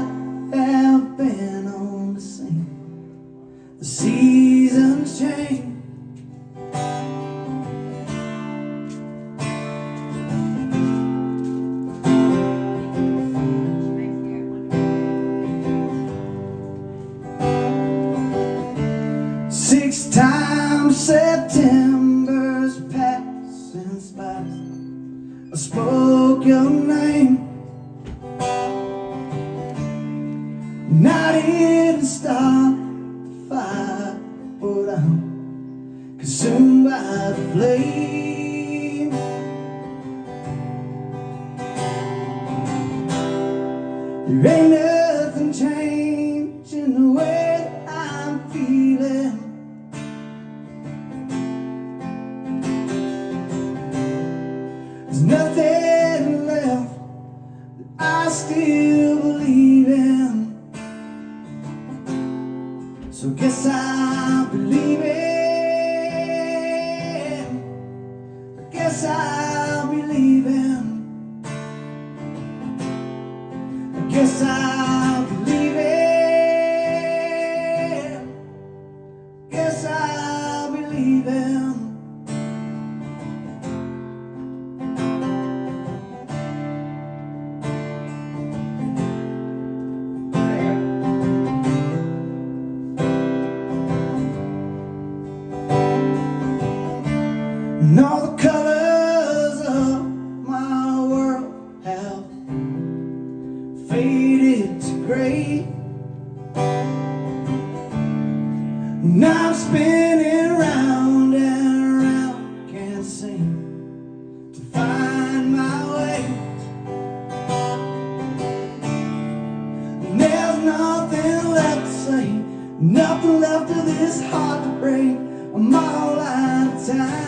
have been on the scene, the seasons change. Six times September's passed since last I spoke your name. And I didn't start the fire, but I'm consumed by the flame. There ain't nothing changing the way that I'm feeling. There's nothing left that I still believe in. So guess I believe in. I guess I believe in. I guess I believe in. Guess I believe in. And all the colors of my world have faded to gray. And I'm spinning round and round, can't seem to find my way. And there's nothing left to say, nothing left of this heart to break. I'm all out of time.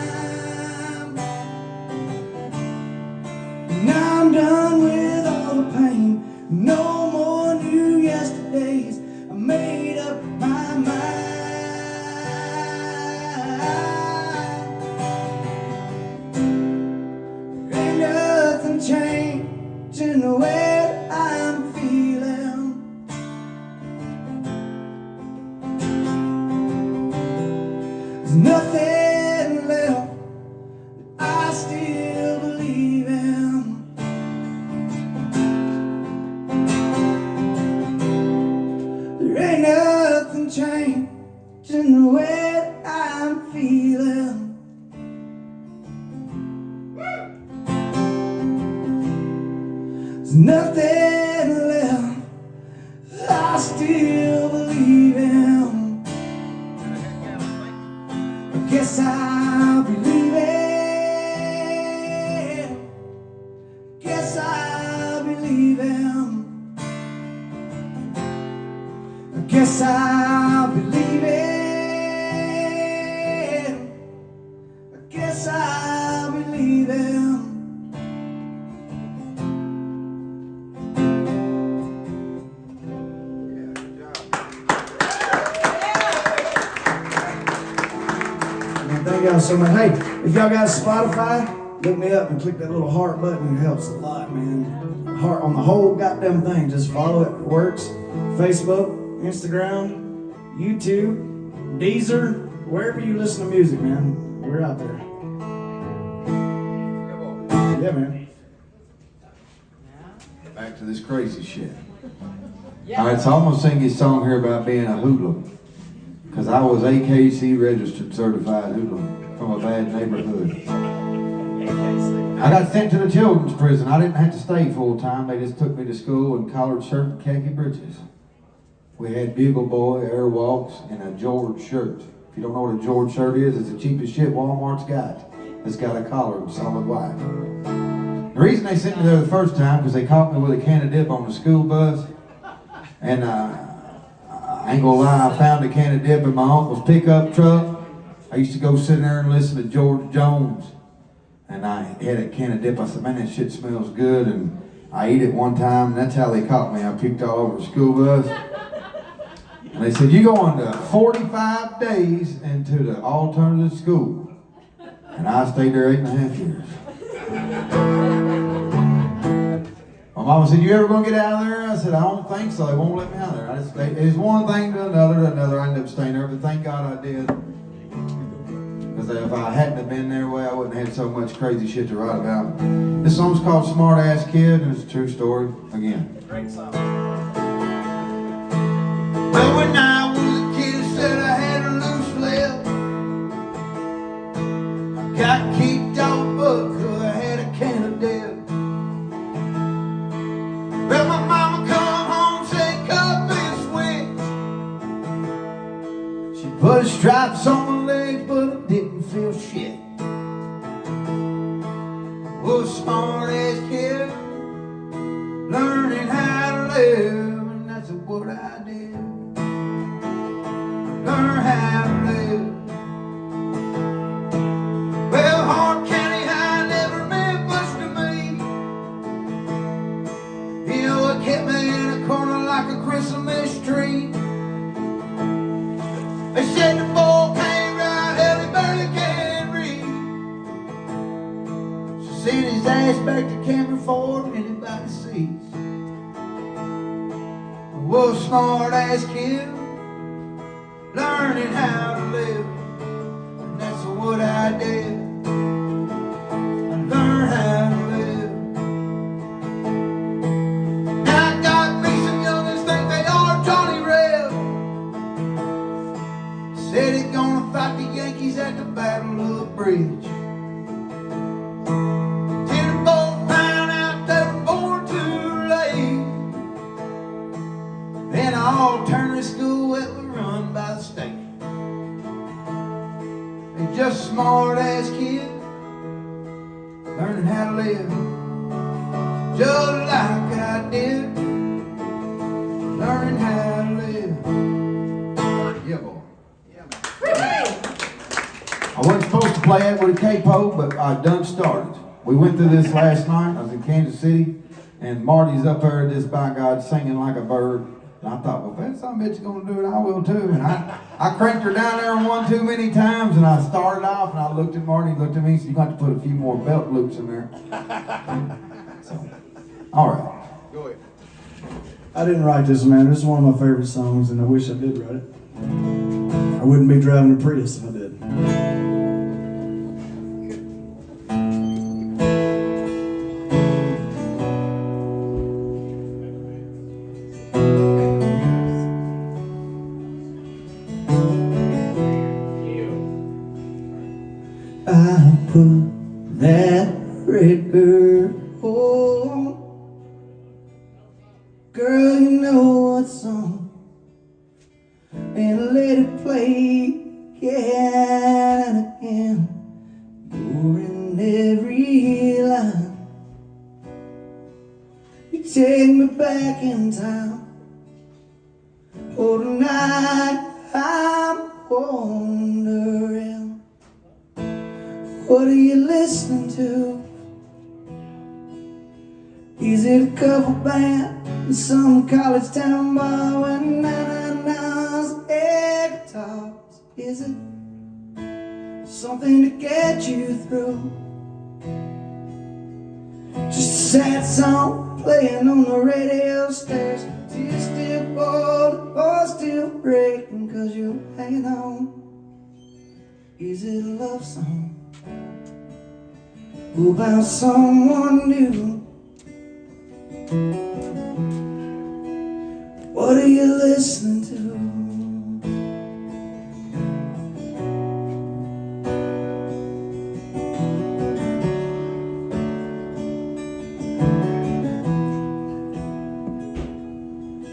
And I'm done with all the pain. No more new yesterdays. I made up my mind. There ain't nothing changing the way that I'm feeling. There's nothing left that I still believe in. There ain't nothing changing the way that I'm feeling. There's nothing left that I still believe in. I guess I believe it. Guess I guess I'll be leaving. I guess I'll be leaving. Man, thank y'all so much. Hey, if y'all got Spotify, look me up and click that little heart button. It helps a lot, man. Heart on the whole goddamn thing. Just follow it. It works. Facebook, Instagram, YouTube, Deezer, wherever you listen to music, man. We're out there. Yeah, man. Back to this crazy shit. All right, so I'm gonna sing this song here about being a hoodlum, because I was AKC registered certified hoodlum from a bad neighborhood. I got sent to the children's prison. I didn't have to stay full time. They just took me to school in collared shirt and khaki breeches. We had Bugle Boy, Airwalks, and a George shirt. If you don't know what a George shirt is, it's the cheapest shit Walmart's got. It's got a collar and solid white. The reason they sent me there the first time, because they caught me with a can of dip on the school bus. And I ain't gonna lie, I found a can of dip in my uncle's pickup truck. I used to go sit there and listen to George Jones. And I had a can of dip. I said, man, that shit smells good. And I ate it one time, and that's how they caught me. I puked all over the school bus. And they said, you going to 45 days into the alternative school. And I stayed there 8.5 years. My mama said, you ever gonna get out of there? I said, I don't think so. They won't let me out of there. I just stayed. It's one thing to another. I ended up staying there, but thank God I did. Because if I hadn't have been their way, I wouldn't have had so much crazy shit to write about. This song's called Smart Ass Kid, and it's a true story again. Great song. Well, when I was a kid, I said I had a loose lip. I got kicked off because I had a can of dip. Well, my mama come home, said, cut me a switch. She put stripes on my legs, but I didn't feel shit. Was a smart ass kid, learning how to live, and that's what I did. Learn how to live. Well, Hart County High never meant much to me. You know, it kept me in a corner like a Christmas tree. They said the boy can't ride, hell, he barely can read. So send his ass back to Cameron Ford, anybody sees. I was a smart ass kid, learning how to live, and that's what I did. I learned how to live. Now I got me some youngins think they are Johnny Reb. Said he's gonna fight the Yankees at the Battle of the Bridge. Till they both found out they were born too late. Then I alternative school that was run by the state. They just a smart ass kid, learning how to live, just like I did, learning how to live. Yeah, boy. I wasn't supposed to play it with a capo, but I done started. We went through this last night. I was in Kansas City, and Marty's up there, this by God, singing like a bird. And I thought, well, if that some bitch gonna do it, I will too. And I cranked her down there one too many times, and I started off, and I looked at Marty, he looked at me, and said, you got to put a few more belt loops in there. So, all right. Go ahead. I didn't write this, man. This is one of my favorite songs, and I wish I did write it. I wouldn't be driving a Prius if I did. I put that record on. Girl, you know what's on. And let it play again and again. You're in every line. You take me back in time. Oh, tonight I'm wondering, what are you listening to? Is it a cover band in some college town bar with na-na-nas and guitars? Is it something to get you through? Just a sad song playing on the radio stairs. Tears still bold or still breaking 'cause you're hanging on. Is it a love song about someone new? What are you listening to?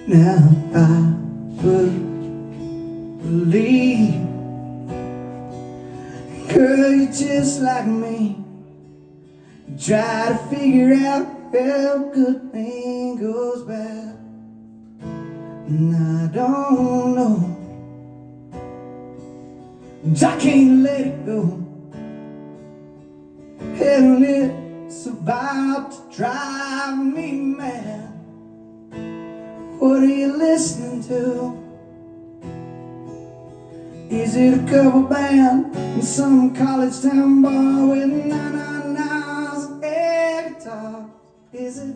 Now I believe, girl, you're just like me. Try to figure out how good thing goes bad, and I don't know, and I can't let it go. And it's about to drive me mad. What are you listening to? Is it a cover band in some college town bar with na-na-nas and guitars? Is it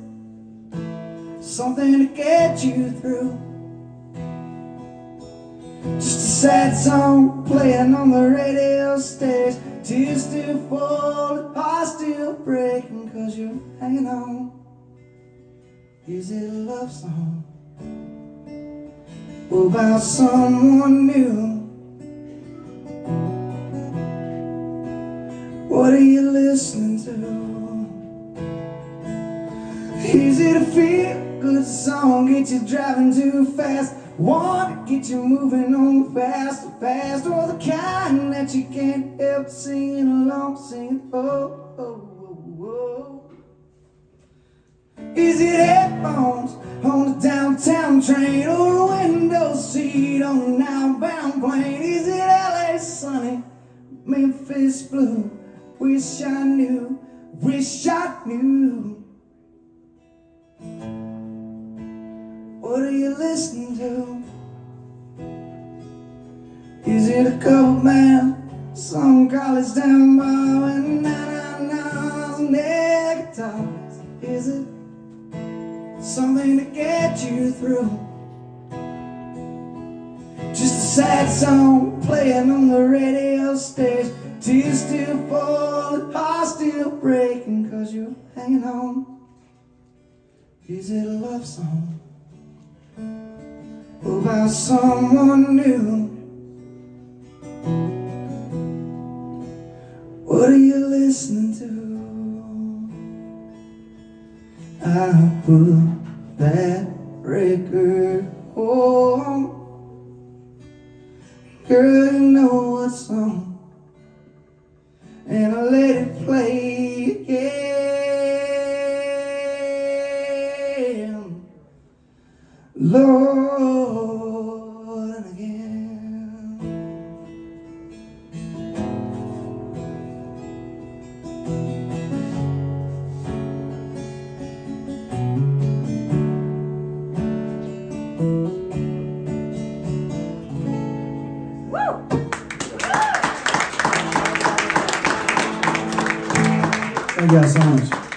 something to get you through? Just a sad song playing on the radio stairs. Tears still fall, hearts still breaking 'cause you're hanging on. Is it a love song about someone new? What are you listening to? Is it a feel-good song, get you driving too fast? Want to get you moving on fast, fast, or the kind that you can't help singing along, singing, oh, oh, oh, oh. Is it headphones on the downtown train, or a window seat on an outbound plane? Is it LA sunny, Memphis blue? Wish I knew, wish I knew. What are you listening to? Is it a cover band, some college town bar with na-na-nas and air guitars? Is it something to get you through? Just a sad song playing on the radio stage. Tears still fall, hearts still breaking 'cause you're hanging on. Is it a love song about someone new? What are you listening to? I put that record on. Girl, you know what song, and I let it play again, Lord, and again. Thank you guys so much.